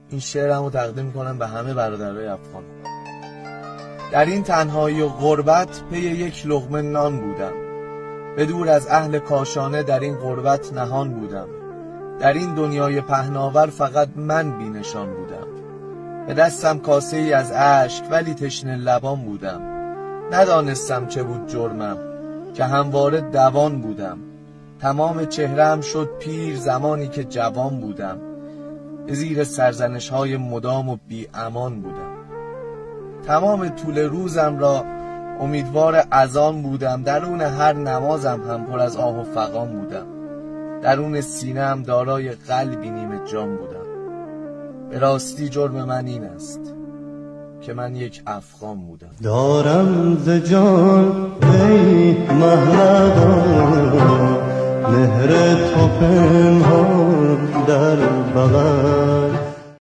این شعرمو تقدیم کنم به همه برادرای افغان. در این تنهایی و غربت پی یک لقمه نان بودم، به دور از اهل کاشانه در این غربت نهان بودم. در این دنیای پهناور فقط من بینشان بودم، به دستم کاسه ای از اشک ولی تشنه لبان بودم. ندانستم چه بود جرمم که همواره دوان بودم. تمام چهره‌ام شد پیر زمانی که جوان بودم، به زیر سرزنش‌های مدام و بی امان بودم. تمام طول روزم را امیدوار اذان بودم، درون هر نمازم هم پر از آه و فغان بودم. درون سینه‌ام دارای قلبی نیمه جان بودم. به راستی جرم من این است که من یک افغان بودم. دارم ز جان ای محمدان، مهر تو پنهان در بغل.